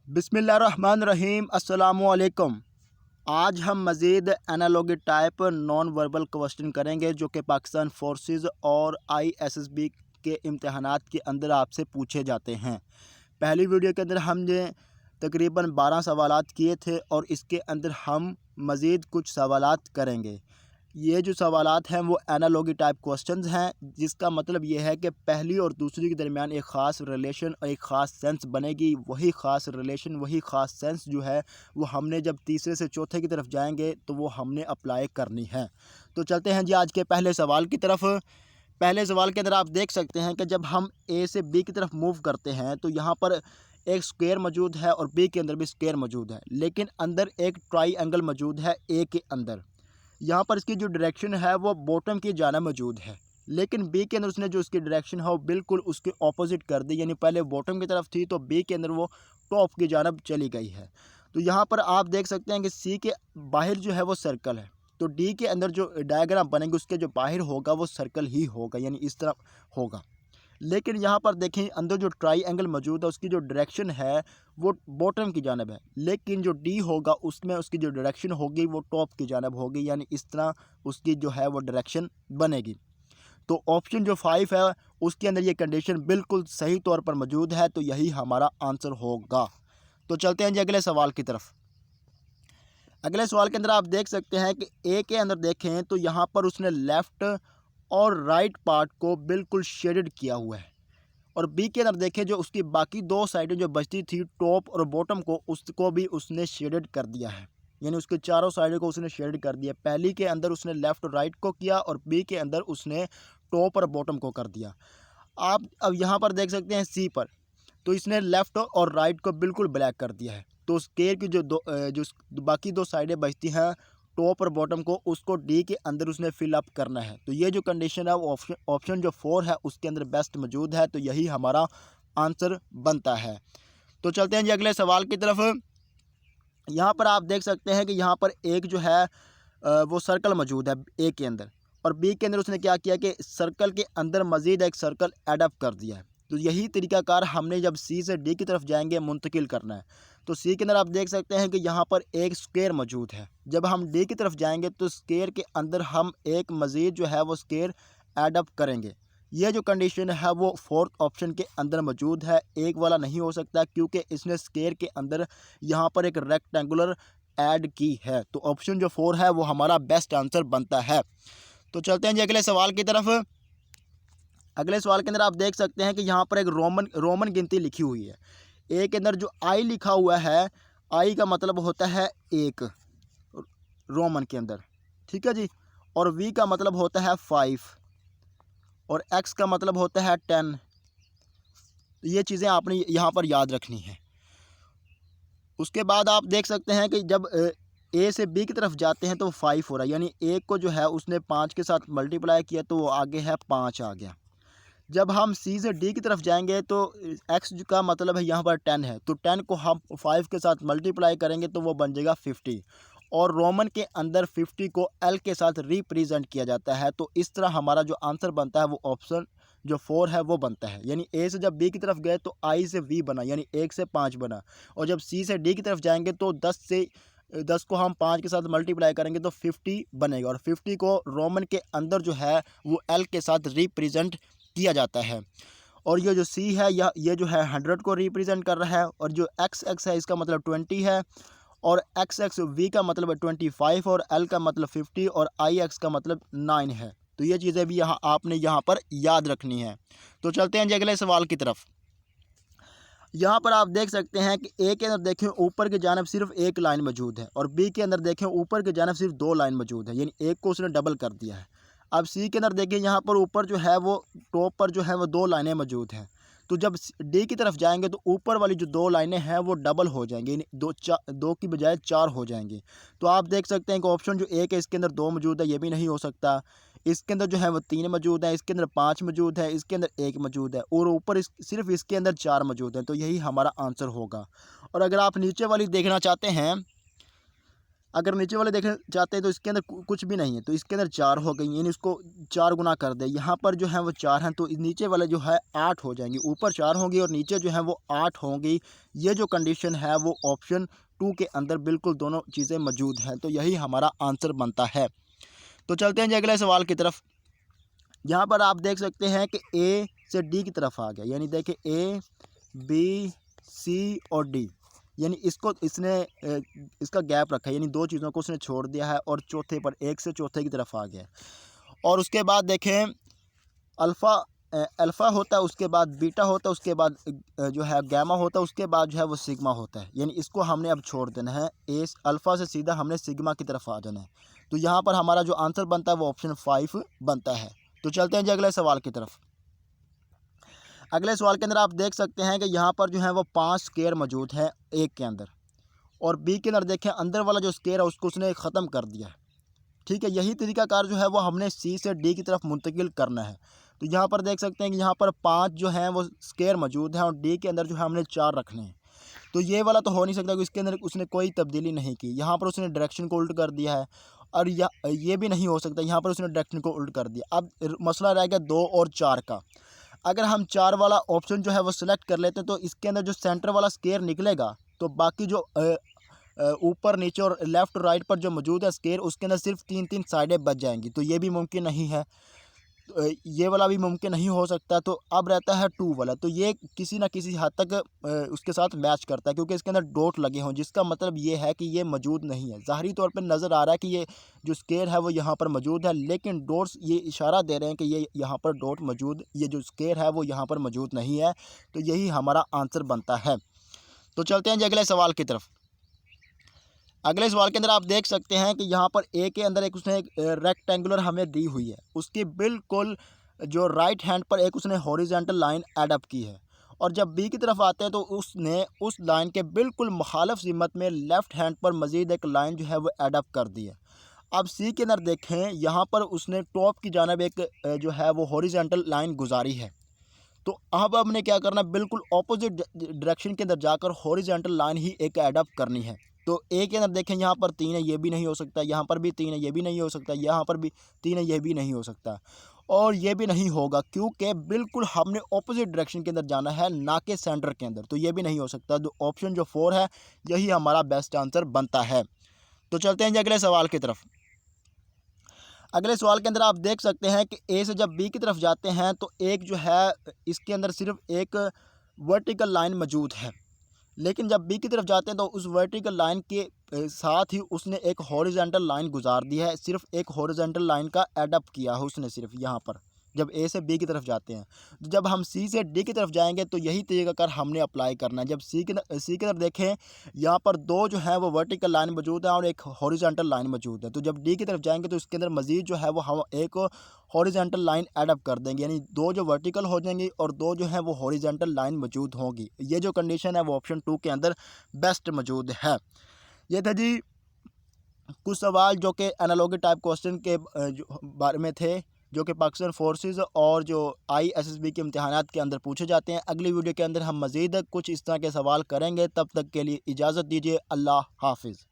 बिस्मिल्लाहिर्रहमानिर्रहीम अस्सलामुअलैकुम। आज हम मज़ीद analogy type non verbal question करेंगे जो कि पाकिस्तान फोर्सेस और आईएसएसबी के इम्तहानात के अंदर आपसे पूछे जाते हैं। पहली वीडियो के अंदर हमने तकरीबन 12 सवालात किए थे और इसके अंदर हम मज़ीद कुछ सवालात करेंगे। ये जो सवालात हैं वो एनालॉगी टाइप क्वेश्चंस हैं, जिसका मतलब ये है कि पहली और दूसरी के दरमियान एक ख़ास रिलेशन और एक ख़ास सेंस बनेगी। वही ख़ास रिलेशन, वही ख़ास सेंस जो है वो हमने जब तीसरे से चौथे की तरफ जाएंगे तो वो हमने अप्लाई करनी है। तो चलते हैं जी आज के पहले सवाल की तरफ। पहले सवाल के अंदर आप देख सकते हैं कि जब हम ए से बी की तरफ मूव करते हैं तो यहाँ पर एक स्क्वायर मौजूद है और बी के अंदर भी स्क्वायर मौजूद है, लेकिन अंदर एक ट्राई मौजूद है ए के अंदर। यहाँ पर इसकी जो डायरेक्शन है वो बॉटम की जानिब मौजूद है, लेकिन बी के अंदर उसने जो इसकी डायरेक्शन है वो बिल्कुल उसके ऑपोजिट कर दी, यानी पहले बॉटम की तरफ थी तो बी के अंदर वो टॉप की जानिब चली गई है। तो यहाँ पर आप देख सकते हैं कि सी के बाहर जो है वो सर्कल है, तो डी के अंदर जो डायग्राम बनेंगे उसके जो बाहर होगा वो सर्कल ही होगा, यानी इस तरह होगा। लेकिन यहाँ पर देखें अंदर जो ट्राई मौजूद है उसकी जो डायरेक्शन है वो बॉटम की जानिब है, लेकिन जो डी होगा उसमें उसकी जो डायरेक्शन होगी वो टॉप की जानिब होगी, यानी इस तरह उसकी जो है वो डायरेक्शन बनेगी। तो ऑप्शन जो 5 है उसके अंदर ये कंडीशन बिल्कुल सही तौर पर मौजूद है, तो यही हमारा आंसर होगा। तो चलते हैं जी अगले सवाल की तरफ। अगले सवाल के अंदर आप देख सकते हैं कि ए के अंदर देखें तो यहाँ पर उसने लेफ़्ट और राइट पार्ट को बिल्कुल शेडेड किया हुआ है, और बी के अंदर देखें जो उसकी बाकी दो साइडें जो बचती थी टॉप और बॉटम को, उसको भी उसने शेडेड कर दिया है, यानी उसके चारों साइडों को उसने शेडेड कर दिया। पहली के अंदर उसने लेफ़्ट और राइट को किया और बी के अंदर उसने टॉप और बॉटम को कर दिया। आप अब यहाँ पर देख सकते हैं सी पर, तो इसने लेफ़्ट और राइट को बिल्कुल ब्लैक कर दिया है, तो स्क्वायर की जो बाकी दो साइडें बचती हैं टॉप और बॉटम को, उसको डी के अंदर उसने फिल अप करना है। तो ये जो कंडीशन है वो ऑप्शन जो 4 है उसके अंदर बेस्ट मौजूद है, तो यही हमारा आंसर बनता है। तो चलते हैं जी अगले सवाल की तरफ। यहाँ पर आप देख सकते हैं कि यहाँ पर एक जो है वो सर्कल मौजूद है ए के अंदर, और बी के अंदर उसने क्या किया कि सर्कल के अंदर मज़ीद एक सर्कल एडअप कर दिया है। तो यही तरीकाकार हमने जब सी से डी की तरफ जाएंगे मुंतकिल करना है। तो सी के अंदर आप देख सकते हैं कि यहाँ पर एक स्क्वायर मौजूद है, जब हम डी की तरफ जाएंगे तो स्क्वायर के अंदर हम एक मज़ीद जो है वो स्क्वायर एडअप करेंगे। ये जो कंडीशन है वो फोर्थ ऑप्शन के अंदर मौजूद है, एक वाला नहीं हो सकता, क्योंकि इसने स्क्वायर के अंदर यहाँ पर एक रेक्टेंगुलर ऐड की है। तो ऑप्शन जो 4 है वो हमारा बेस्ट आंसर बनता है। तो चलते हैं जी अगले सवाल की तरफ। अगले सवाल के अंदर आप देख सकते हैं कि यहाँ पर एक रोमन गिनती लिखी हुई है। ए के अंदर जो आई लिखा हुआ है, आई का मतलब होता है एक रोमन के अंदर, ठीक है जी, और वी का मतलब होता है 5 और एक्स का मतलब होता है 10। ये चीज़ें आपने यहाँ पर याद रखनी है। उसके बाद आप देख सकते हैं कि जब ए से बी की तरफ जाते हैं तो 5 हो रहा है, यानी एक को जो है उसने 5 के साथ मल्टीप्लाई किया तो वो आगे है 5 आ गया। जब हम सी से डी की तरफ जाएंगे तो एक्स का मतलब है यहाँ पर 10 है, तो 10 को हम 5 के साथ मल्टीप्लाई करेंगे तो वो बन जाएगा 50, और रोमन के अंदर 50 को एल के साथ रिप्रेजेंट किया जाता है। तो इस तरह हमारा जो आंसर बनता है वो ऑप्शन जो 4 है वो बनता है, यानी ए से जब बी की तरफ गए तो आई से वी बना, यानी 1 से 5 बना, और जब सी से डी की तरफ जाएंगे तो 10 को हम 5 के साथ मल्टीप्लाई करेंगे तो 50 बनेगा, और 50 को रोमन के अंदर जो है वो एल के साथ रिप्रेजेंट किया जाता है। और ये जो सी है ये जो है 100 को रिप्रेजेंट कर रहा है, और जो एक्स एक्स है इसका मतलब 20 है, और एक्स एक्स वी का मतलब है 25, और एल का मतलब 50, और आई एक्स का मतलब 9 है। तो ये चीज़ें भी आपने यहाँ पर याद रखनी है। तो चलते हैं जी अगले सवाल की तरफ। यहाँ पर आप देख सकते हैं कि ए के अंदर देखें ऊपर की जानिब सिर्फ एक लाइन मौजूद है, और बी के अंदर देखें ऊपर की जानिब सिर्फ 2 लाइन मौजूद है, यानी एक को उसने डबल कर दिया है। अब सी के अंदर देखिए यहाँ पर ऊपर जो है वो टॉप पर जो है वो 2 लाइनें मौजूद हैं, तो जब डी की तरफ जाएंगे तो ऊपर वाली जो 2 लाइनें हैं वो डबल हो जाएंगी, यानी दो की बजाय 4 हो जाएंगी। तो आप देख सकते हैं कि ऑप्शन जो एक है इसके अंदर 2 मौजूद है, ये भी नहीं हो सकता। इसके अंदर जो है वो 3 मौजूद है, इसके अंदर 5 मौजूद है, इसके अंदर 1 मौजूद है, और ऊपर सिर्फ इसके अंदर 4 मौजूद हैं, तो यही हमारा आंसर होगा। और अगर आप नीचे वाली देखना चाहते हैं अगर नीचे वाले देखना चाहते हैं तो इसके अंदर कुछ भी नहीं है, तो इसके अंदर 4 हो गई, यानी इसको 4 गुना कर दे। यहाँ पर जो है वो 4 हैं, तो नीचे वाले जो है 8 हो जाएंगी। ऊपर 4 होंगी और नीचे जो है वो 8 होंगी। ये जो कंडीशन है वो ऑप्शन 2 के अंदर बिल्कुल दोनों चीज़ें मौजूद हैं, तो यही हमारा आंसर बनता है। तो चलते हैं जी अगले सवाल की तरफ। यहाँ पर आप देख सकते हैं कि ए से डी की तरफ आ गया, यानी देखिए ए, बी, सी और डी, यानी इसका गैप रखा है, यानी 2 चीज़ों को उसने छोड़ दिया है और चौथे पर 1 से चौथे की तरफ आ गया। और उसके बाद देखें अल्फ़ा होता है, उसके बाद बीटा होता है, उसके बाद जो है गामा होता है, उसके बाद जो है वो सिग्मा होता है। यानी इसको हमने अब छोड़ देना है, अल्फ़ा से सीधा हमने सिग्मा की तरफ आ जाना है। तो यहाँ पर हमारा जो आंसर बनता है वो ऑप्शन 5 बनता है। तो चलते हैं जी अगले सवाल की तरफ। अगले सवाल के अंदर आप देख सकते हैं कि यहाँ पर जो है वो 5 स्क्वायर मौजूद है ए के अंदर, और बी के अंदर देखें अंदर वाला जो स्क्वायर है उसको उसने ख़त्म कर दिया है। ठीक है, यही तरीकाकार जो है वो हमने सी से डी की तरफ मुंतकिल करना है। तो यहाँ पर देख सकते हैं कि यहाँ पर 5 जो हैं वो स्क्वायर मौजूद हैं और डी के अंदर जो है हमने 4 रखने हैं। तो ये वाला तो हो नहीं सकता कि इसके अंदर उसने कोई तब्दीली नहीं की। यहाँ पर उसने डायरेक्शन को उल्ट कर दिया है, और ये भी नहीं हो सकता, यहाँ पर उसने डायरेक्शन को उल्ट कर दिया। अब मसला रह गया 2 और 4 का। अगर हम 4 वाला ऑप्शन जो है वो सिलेक्ट कर लेते हैं तो इसके अंदर जो सेंटर वाला स्क्वायर निकलेगा, तो बाकी जो ऊपर नीचे और लेफ़्ट और राइट पर जो मौजूद है स्क्वायर, उसके अंदर सिर्फ 3-3 साइडें बच जाएंगी। तो ये भी मुमकिन नहीं है, ये वाला भी मुमकिन नहीं हो सकता। तो अब रहता है 2 वाला, तो ये किसी ना किसी हद तक उसके साथ मैच करता है, क्योंकि इसके अंदर डॉट लगे हों, जिसका मतलब ये है कि ये मौजूद नहीं है। ज़ाहरी तौर पर नज़र आ रहा है कि ये जो स्क्वायर है वो यहाँ पर मौजूद है, लेकिन डॉट्स ये इशारा दे रहे हैं कि ये यहाँ पर डॉट मौजूद, ये जो स्क्वायर है वो यहाँ पर मौजूद नहीं है। तो यही हमारा आंसर बनता है। तो चलते हैं जी अगले सवाल की तरफ। अगले सवाल के अंदर आप देख सकते हैं कि यहाँ पर ए के अंदर उसने एक रेक्टेंगुलर हमें दी हुई है, उसकी बिल्कुल जो राइट हैंड पर एक उसने हॉरिजॉन्टल लाइन एडअप की है, और जब बी की तरफ आते हैं तो उसने उस लाइन के बिल्कुल मुखालिफ सिमत में लेफ़्ट हैंड पर मज़ीद एक लाइन जो है वो एडअप कर दी है। अब सी के अंदर देखें, यहाँ पर उसने टॉप की जानिब एक जो है वो हॉरिजॉन्टल लाइन गुजारी है। तो अब हमने क्या करना, बिल्कुल ऑपोजिट डायरेक्शन के अंदर जाकर हॉरिजॉन्टल लाइन ही एक एडअप करनी है। तो ए के अंदर देखें, यहाँ पर 3 है, ये भी नहीं हो सकता, यहाँ पर भी 3 है, ये भी नहीं हो सकता, यहाँ पर भी 3 है, ये भी नहीं हो सकता, और ये भी नहीं होगा, क्योंकि बिल्कुल हमने ऑपोजिट डायरेक्शन के अंदर जाना है, ना कि सेंटर के अंदर। तो ये भी नहीं हो सकता। तो ऑप्शन जो 4 है यही हमारा बेस्ट आंसर बनता है। तो चलते हैं जी अगले सवाल की तरफ। अगले सवाल के अंदर आप देख सकते हैं कि ए से जब बी की तरफ जाते हैं तो एक जो है इसके अंदर सिर्फ एक वर्टिकल लाइन मौजूद है, लेकिन जब बी की तरफ जाते हैं तो उस वर्टिकल लाइन के साथ ही उसने एक हॉरिजॉन्टल लाइन गुजार दी है। सिर्फ एक हॉरिजॉन्टल लाइन का एडअप किया है उसने सिर्फ यहाँ पर, जब ए से बी की तरफ जाते हैं। तो जब हम सी से डी की तरफ जाएंगे तो यही तरीकाकार हमने अप्लाई करना है। जब सी की तरफ देखें, यहाँ पर 2 जो है वो वर्टिकल लाइन मौजूद है और एक हॉरिजॉन्टल लाइन मौजूद है। तो जब डी की तरफ जाएंगे तो इसके अंदर मज़ीद जो है वो हम एक हॉरिजॉन्टल लाइन एडअप कर देंगे, यानी 2 जो वर्टिकल हो जाएंगी और 2 जो है वो हॉरिजॉन्टल लाइन मौजूद होंगी। ये जो कंडीशन है वो ऑप्शन 2 के अंदर बेस्ट मौजूद है। ये था जी कुछ सवाल जो कि एनालॉगी टाइप क्वेश्चन के जो बारे में थे, जो कि पाकिस्तान फोर्सेस और जो ISSB के इम्तिहानात के अंदर पूछे जाते हैं। अगली वीडियो के अंदर हम मज़ीद कुछ इस तरह के सवाल करेंगे। तब तक के लिए इजाज़त दीजिए। अल्लाह हाफिज़।